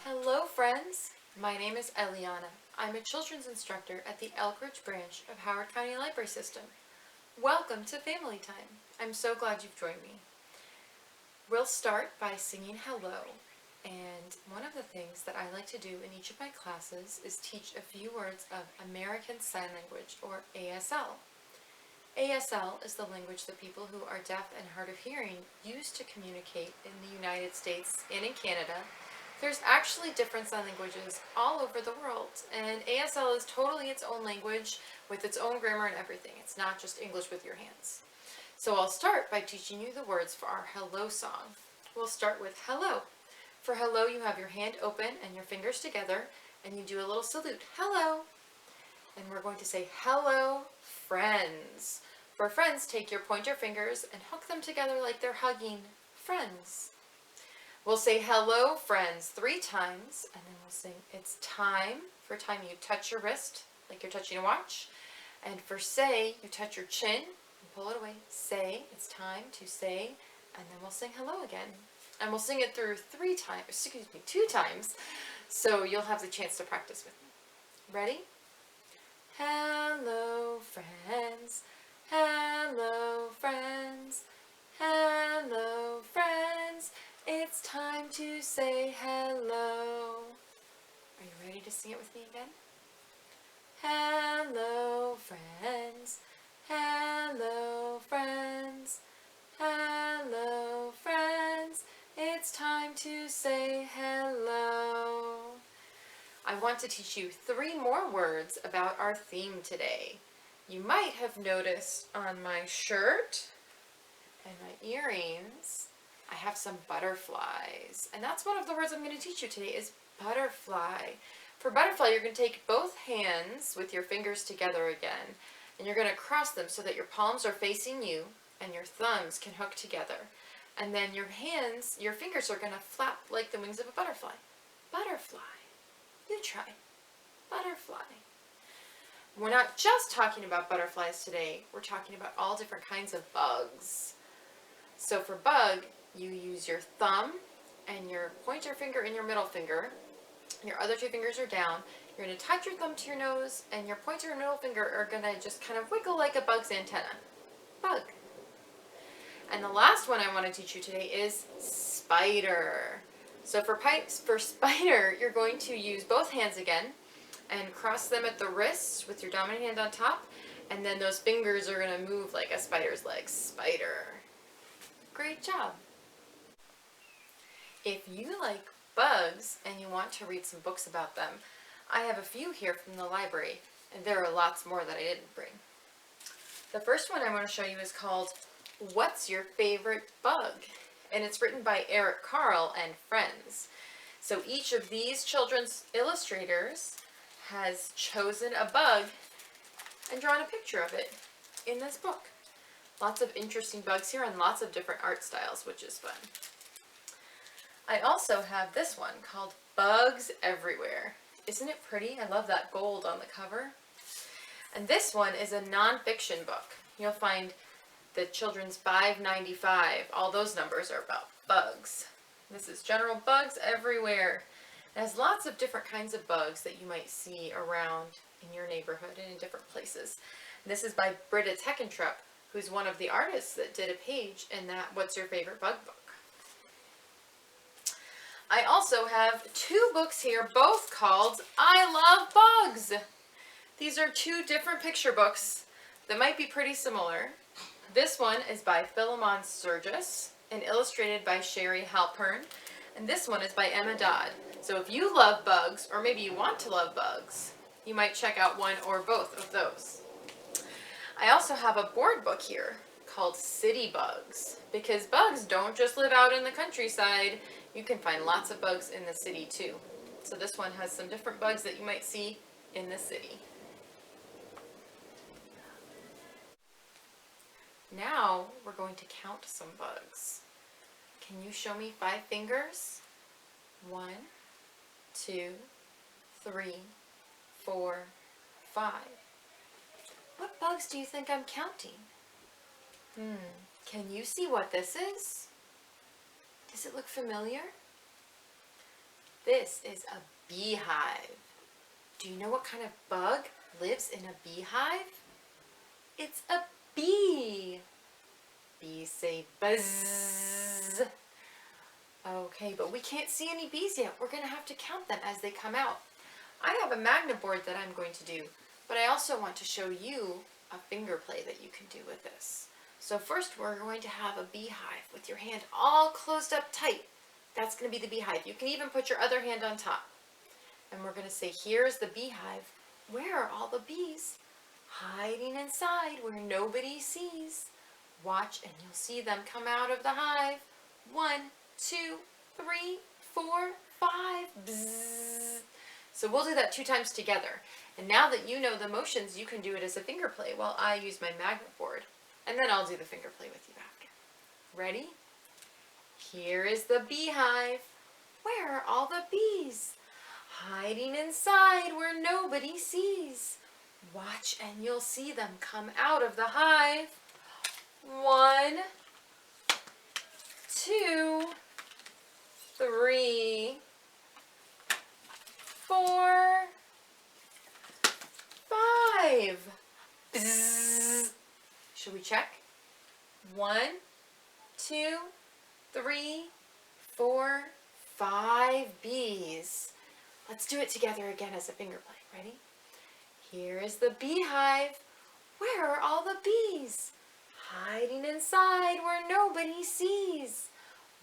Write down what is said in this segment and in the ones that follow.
Hello friends, my name is Eliana. I'm a children's instructor at the Elk Ridge branch of Howard County Library System. Welcome to Family Time. I'm so glad you've joined me. We'll start by singing hello, and one of the things that I like to do in each of my classes is teach a few words of American Sign Language, or ASL. ASL is the language that people who are deaf and hard of hearing use to communicate in the United States and in Canada. There's actually different sign languages all over the world, and ASL is totally its own language with its own grammar and everything. It's not just English with your hands. So I'll start by teaching you the words for our hello song. We'll start with hello. For hello, you have your hand open and your fingers together, and you do a little salute, hello. And we're going to say hello, friends. For friends, take your pointer fingers and hook them together like they're hugging friends. We'll say hello, friends 3 times, and then we'll sing it's time. For time, you touch your wrist like you're touching a watch. And for say, you touch your chin and pull it away. Say, it's time to say, and then we'll sing hello again. And we'll sing it through 2 times, so you'll have the chance to practice with me. Ready? Hello, friends. Hello, friends. Hello, friends. It's time to say hello. Are you ready to sing it with me again? Hello, friends. Hello, friends. Hello, friends. It's time to say hello. I want to teach you 3 more words about our theme today. You might have noticed on my shirt and my earrings, I have some butterflies. And that's one of the words I'm going to teach you today is butterfly. For butterfly, you're going to take both hands with your fingers together again, and you're going to cross them so that your palms are facing you and your thumbs can hook together. And then your fingers are going to flap like the wings of a butterfly. Butterfly. You try. Butterfly. We're not just talking about butterflies today. We're talking about all different kinds of bugs. So for bug, you use your thumb and your pointer finger and your middle finger. Your other 2 fingers are down. You're going to touch your thumb to your nose, and your pointer and middle finger are going to just kind of wiggle like a bug's antenna. Bug. And the last one I want to teach you today is spider. So for spider, you're going to use both hands again and cross them at the wrists with your dominant hand on top, and then those fingers are going to move like a spider's legs. Spider. Great job. If you like bugs and you want to read some books about them, I have a few here from the library, and there are lots more that I didn't bring. The first one I want to show you is called What's Your Favorite Bug? And it's written by Eric Carle and friends. So each of these children's illustrators has chosen a bug and drawn a picture of it in this book. Lots of interesting bugs here and lots of different art styles, which is fun. I also have this one called Bugs Everywhere. Isn't it pretty? I love that gold on the cover. And this one is a nonfiction book. You'll find the children's 595. All those numbers are about bugs. This is General Bugs Everywhere. It has lots of different kinds of bugs that you might see around in your neighborhood and in different places. And this is by Britta Teckentrup, who's one of the artists that did a page in that What's Your Favorite Bug book. I also have 2 books here, both called I Love Bugs. These are 2 different picture books that might be pretty similar. This one is by Philemon Sturgis and illustrated by Sherry Halpern. And this one is by Emma Dodd. So if you love bugs, or maybe you want to love bugs, you might check out one or both of those. I also have a board book here called City Bugs, because bugs don't just live out in the countryside. You can find lots of bugs in the city too. So this one has some different bugs that you might see in the city. Now we're going to count some bugs. Can you show me 5 fingers? 1, 2, 3, 4, 5. What bugs do you think I'm counting? Can you see what this is? Does it look familiar? This is a beehive. Do you know what kind of bug lives in a beehive? It's a bee. Bees say buzz. Okay, but we can't see any bees yet. We're going to have to count them as they come out. I have a magnet board that I'm going to do, but I also want to show you a finger play that you can do with this. So first we're going to have a beehive with your hand all closed up tight. That's going to be the beehive. You can even put your other hand on top. And we're going to say, here's the beehive. Where are all the bees? Hiding inside where nobody sees. Watch and you'll see them come out of the hive. 1, 2, 3, 4, 5. Bzzz. So we'll do that 2 times together. And now that you know the motions, you can do it as a finger play while I use my magnet board. And then I'll do the finger play with you after. Ready? Here is the beehive. Where are all the bees? Hiding inside where nobody sees. Watch and you'll see them come out of the hive. 1, 2, 3, 4, 5. Bzzz. Should we check? 1, 2, 3, 4, 5 bees. Let's do it together again as a finger play. Ready? Here is the beehive. Where are all the bees? Hiding inside where nobody sees.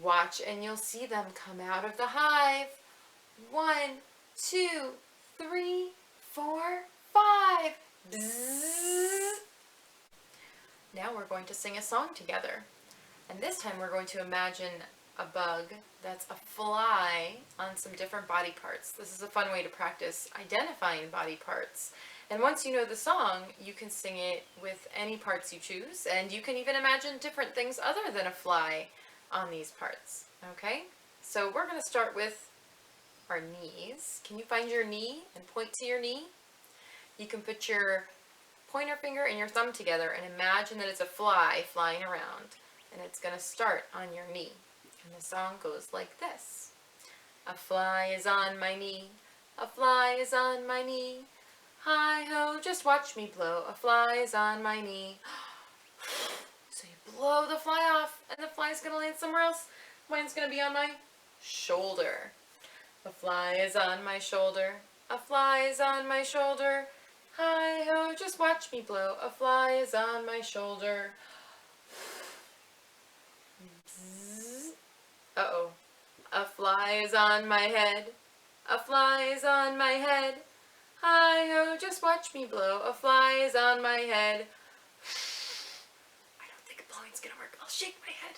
Watch and you'll see them come out of the hive. 1, 2, 3, 4, 5. Bzzz. Now we're going to sing a song together. And this time we're going to imagine a bug that's a fly on some different body parts. This is a fun way to practice identifying body parts. And once you know the song, you can sing it with any parts you choose, and you can even imagine different things other than a fly on these parts. Okay? So we're going to start with our knees. Can you find your knee and point to your knee? You can put your pointer finger and your thumb together and imagine that it's a fly flying around, and it's going to start on your knee. And the song goes like this. A fly is on my knee, a fly is on my knee. Hi-ho, just watch me blow, a fly is on my knee. So you blow the fly off, and the fly's going to land somewhere else. Mine's going to be on my shoulder. A fly is on my shoulder, a fly is on my shoulder. Hi-ho, just watch me blow, a fly is on my shoulder. Uh-oh. A fly is on my head. A fly is on my head. Hi-ho, just watch me blow. A fly is on my head. I don't think blowing's gonna work. I'll shake my head.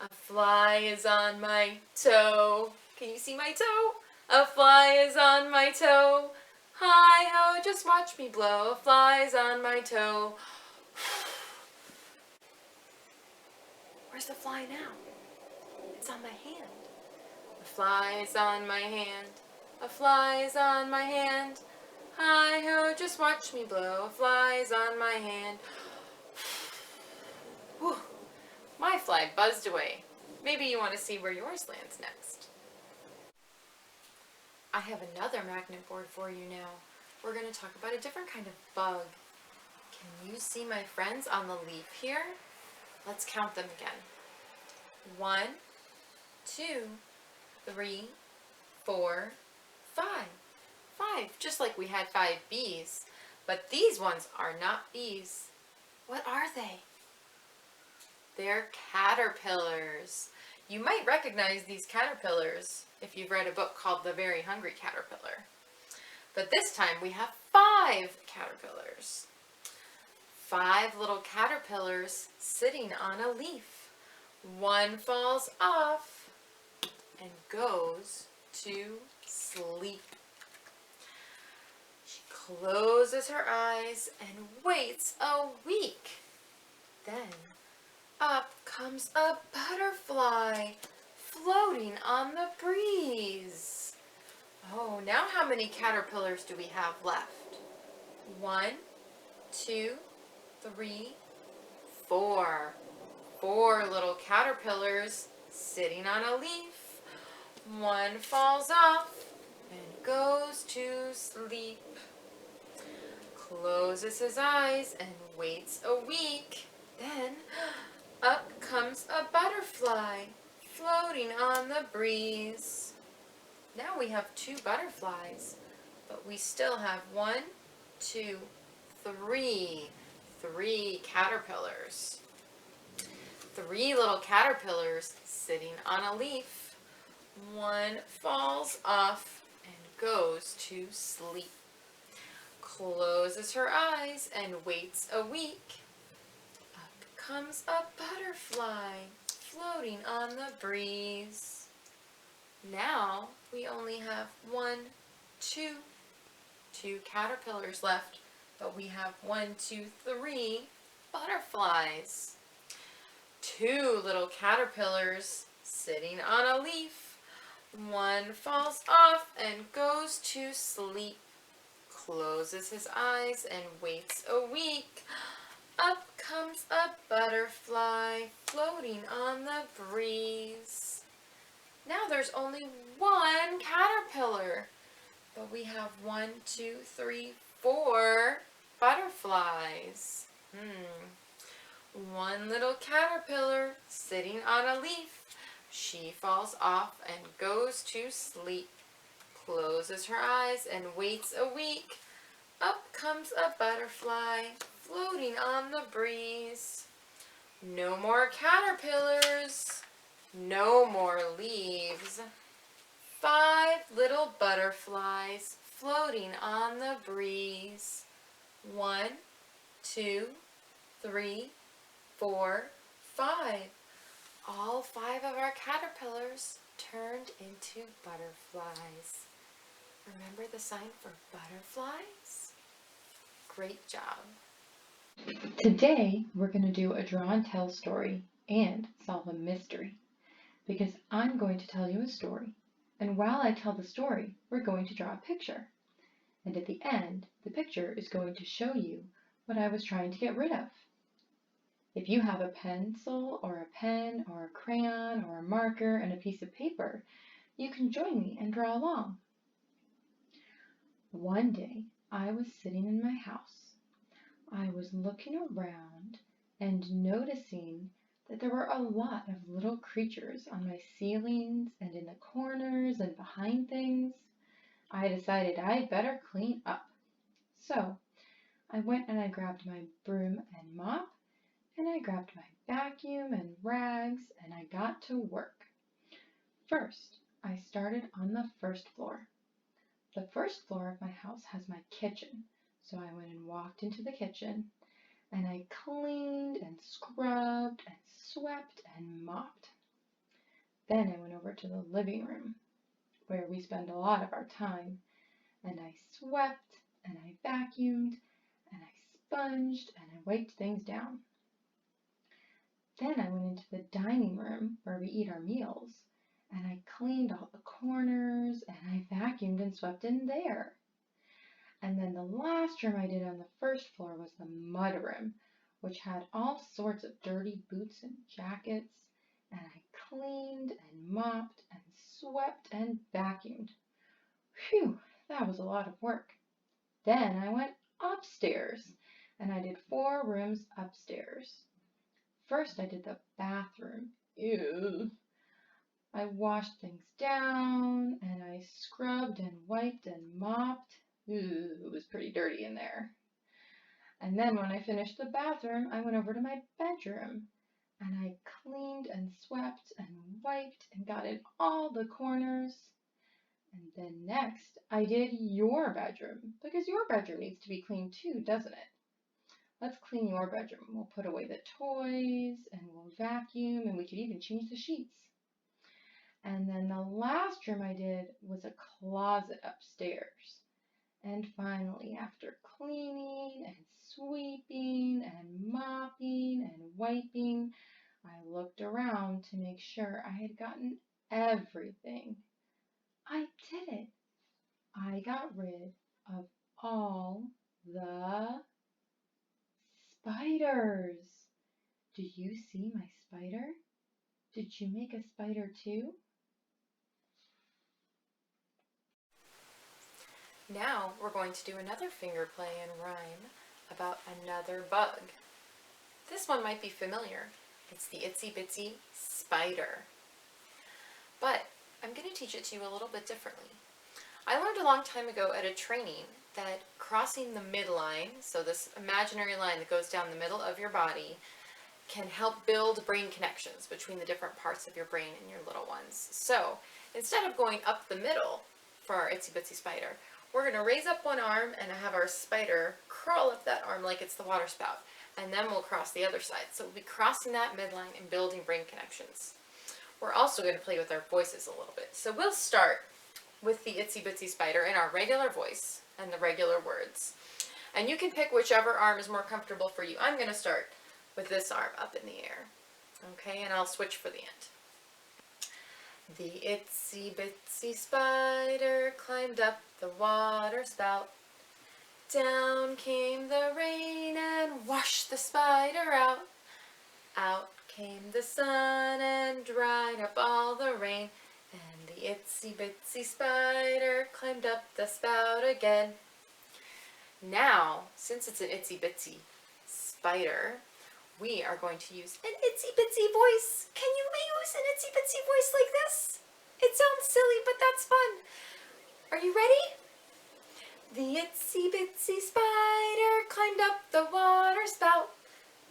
A fly is on my toe. Can you see my toe? A fly is on my toe. Hi-ho, just watch me blow. A fly is on my toe. Where's the fly now? It's on my hand. A fly is on my hand. A fly is on my hand. Hi-ho, just watch me blow. A fly is on my hand. Whew. My fly buzzed away. Maybe you want to see where yours lands next. I have another magnet board for you now. We're going to talk about a different kind of bug. Can you see my friends on the leaf here? Let's count them again. 1, 2, 3, 4, 5. 5, just like we had 5 bees. But these ones are not bees. What are they? They're caterpillars. You might recognize these caterpillars if you've read a book called The Very Hungry Caterpillar. But this time we have 5 caterpillars. 5 little caterpillars sitting on a leaf. One falls off and goes to sleep. She closes her eyes and waits a week. Then up comes a butterfly floating on the breeze. Oh, now how many caterpillars do we have left? 1, 2, 3, 4. 4 little caterpillars sitting on a leaf. One falls off and goes to sleep. Closes his eyes and waits a week. Then up comes a butterfly, floating on the breeze. Now we have 2 butterflies, but we still have 1, 2, 3 caterpillars. 3 little caterpillars sitting on a leaf. One falls off and goes to sleep. Closes her eyes and waits a week. Up comes a butterfly, floating on the breeze. Now we only have 2 caterpillars left, but we have 3 butterflies. 2 little caterpillars sitting on a leaf. One falls off and goes to sleep. Closes his eyes and waits a week. Up comes a butterfly, floating on the breeze. Now there's only 1 caterpillar, but we have 4 butterflies. 1 little caterpillar sitting on a leaf. She falls off and goes to sleep. Closes her eyes and waits a week. Up comes a butterfly, floating on the breeze. No more caterpillars, no more leaves. 5 little butterflies floating on the breeze. 1, 2, 3, 4, 5. All 5 of our caterpillars turned into butterflies. Remember the sign for butterflies? Great job. Today, we're going to do a draw and tell story and solve a mystery, because I'm going to tell you a story, and while I tell the story, we're going to draw a picture. And at the end, the picture is going to show you what I was trying to get rid of. If you have a pencil or a pen or a crayon or a marker and a piece of paper, you can join me and draw along. One day, I was sitting in my house. I was looking around and noticing that there were a lot of little creatures on my ceilings and in the corners and behind things. I decided I'd better clean up. So I went and I grabbed my broom and mop, and I grabbed my vacuum and rags, and I got to work. First, I started on the first floor. The first floor of my house has my kitchen, so I went and walked into the kitchen, and I cleaned and scrubbed and swept and mopped. Then I went over to the living room, where we spend a lot of our time, and I swept and I vacuumed and I sponged and I wiped things down. Then I went into the dining room where we eat our meals, and I cleaned all the corners and I vacuumed and swept in there. And then the last room I did on the first floor was the mud room, which had all sorts of dirty boots and jackets, and I cleaned and mopped and swept and vacuumed. Phew, that was a lot of work. Then I went upstairs, and I did 4 rooms upstairs. First I did the bathroom. Ew. I washed things down, and I scrubbed and wiped and mopped. Ooh, it was pretty dirty in there. And then when I finished the bathroom, I went over to my bedroom, and I cleaned and swept and wiped and got in all the corners. And then next, I did your bedroom, because your bedroom needs to be cleaned too, doesn't it? Let's clean your bedroom. We'll put away the toys, and we'll vacuum, and we could even change the sheets. And then the last room I did was a closet upstairs. And finally, after cleaning and sweeping and mopping and wiping, I looked around to make sure I had gotten everything. I did it. I got rid of all the spiders. Do you see my spider? Did you make a spider too? Now we're going to do another finger play and rhyme about another bug. This one might be familiar. It's the Itsy Bitsy spider. But I'm going to teach it to you a little bit differently. I learned a long time ago at a training that crossing the midline, so this imaginary line that goes down the middle of your body, can help build brain connections between the different parts of your brain and your little ones. So instead of going up the middle for our Itsy Bitsy spider, we're going to raise up one arm and have our spider crawl up that arm like it's the water spout. And then we'll cross the other side. So we'll be crossing that midline and building brain connections. We're also going to play with our voices a little bit. So we'll start with the Itsy Bitsy spider in our regular voice and the regular words. And you can pick whichever arm is more comfortable for you. I'm going to start with this arm up in the air. Okay, and I'll switch for the end. The Itsy Bitsy spider climbed up the water spout. Down came the rain and washed the spider out. Out came the sun and dried up all the rain. And the Itsy Bitsy spider climbed up the spout again. Now, since it's an Itsy Bitsy spider, we are going to use an Itsy Bitsy voice. Can you use an Itsy Bitsy voice like this? It sounds silly, but that's fun. Are you ready? The Itsy Bitsy spider climbed up the water spout.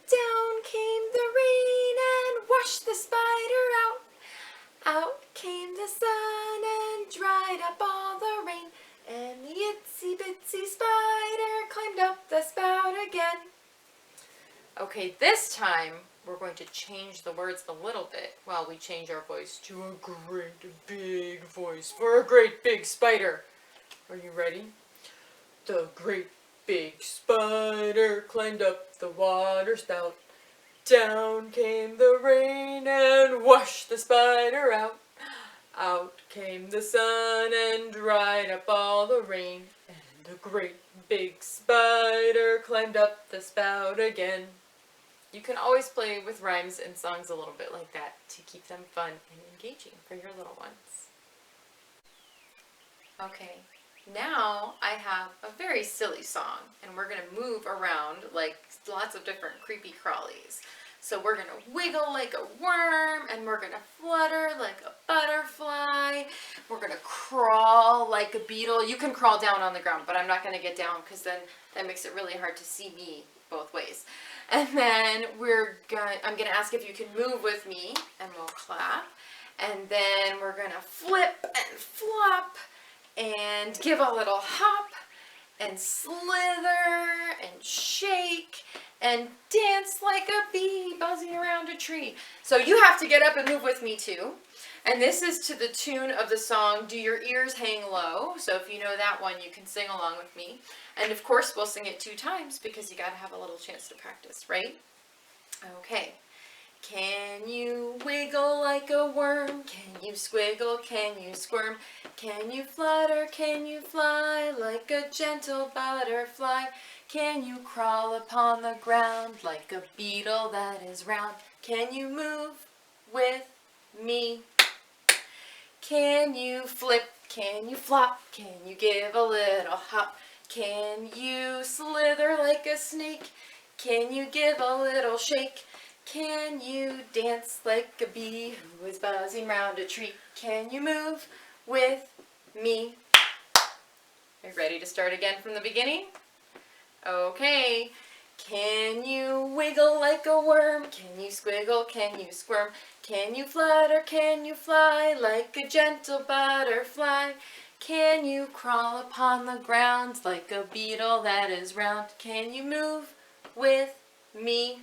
Down came the rain and washed the spider out. Out came the sun and dried up all the rain. And the Itsy Bitsy spider climbed up the spout again. Okay, this time we're going to change the words a little bit while we change our voice to a great big voice for a great big spider. Are you ready? The great big spider climbed up the water spout. Down came the rain and washed the spider out. Out came the sun and dried up all the rain. And the great big spider climbed up the spout again. You can always play with rhymes and songs a little bit like that to keep them fun and engaging for your little ones. Okay, now I have a very silly song, and we're going to move around like lots of different creepy crawlies. So we're going to wiggle like a worm, and we're going to flutter like a butterfly. We're going to crawl like a beetle. You can crawl down on the ground, but I'm not going to get down because then that makes it really hard to see me both ways. And then I'm going to ask if you can move with me, and we'll clap. And then we're going to flip and flop and give a little hop and slither and shake and dance like a bee buzzing around a tree. So you have to get up and move with me too. And this is to the tune of the song, Do Your Ears Hang Low? So if you know that one, you can sing along with me. And of course, we'll sing it 2 times because you got to have a little chance to practice, right? Okay. Can you wiggle like a worm? Can you squiggle? Can you squirm? Can you flutter? Can you fly like a gentle butterfly? Can you crawl upon the ground like a beetle that is round? Can you move with me? Can you flip? Can you flop? Can you give a little hop? Can you slither like a snake? Can you give a little shake? Can you dance like a bee who is buzzing round a tree? Can you move with me? Are you ready to start again from the beginning? Okay. Can you wiggle like a worm? Can you squiggle? Can you squirm? Can you flutter? Can you fly like a gentle butterfly? Can you crawl upon the ground like a beetle that is round? Can you move with me?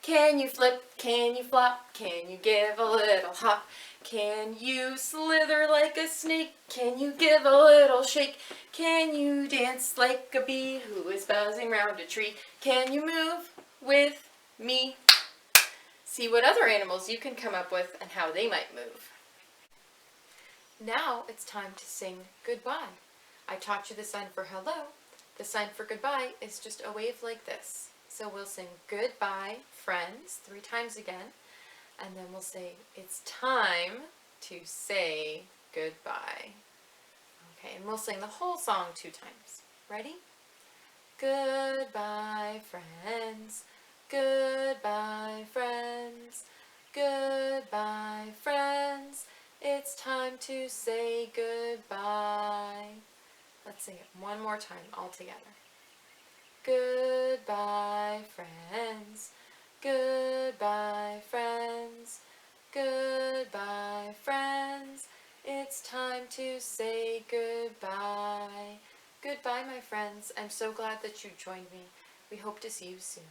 Can you flip? Can you flop? Can you give a little hop? Can you slither like a snake? Can you give a little shake? Can you dance like a bee who is buzzing round a tree? Can you move with me? See what other animals you can come up with and how they might move. Now it's time to sing goodbye. I taught you the sign for hello. The sign for goodbye is just a wave like this. So we'll sing goodbye, friends, 3 times again. And then we'll say, it's time to say goodbye. Okay, and we'll sing the whole song 2 times. Ready? Goodbye, friends. Goodbye, friends. Goodbye, friends. It's time to say goodbye. Let's sing it one more time all together. Goodbye, friends. Goodbye, friends. Goodbye, friends. It's time to say goodbye. Goodbye, my friends. I'm so glad that you joined me. We hope to see you soon.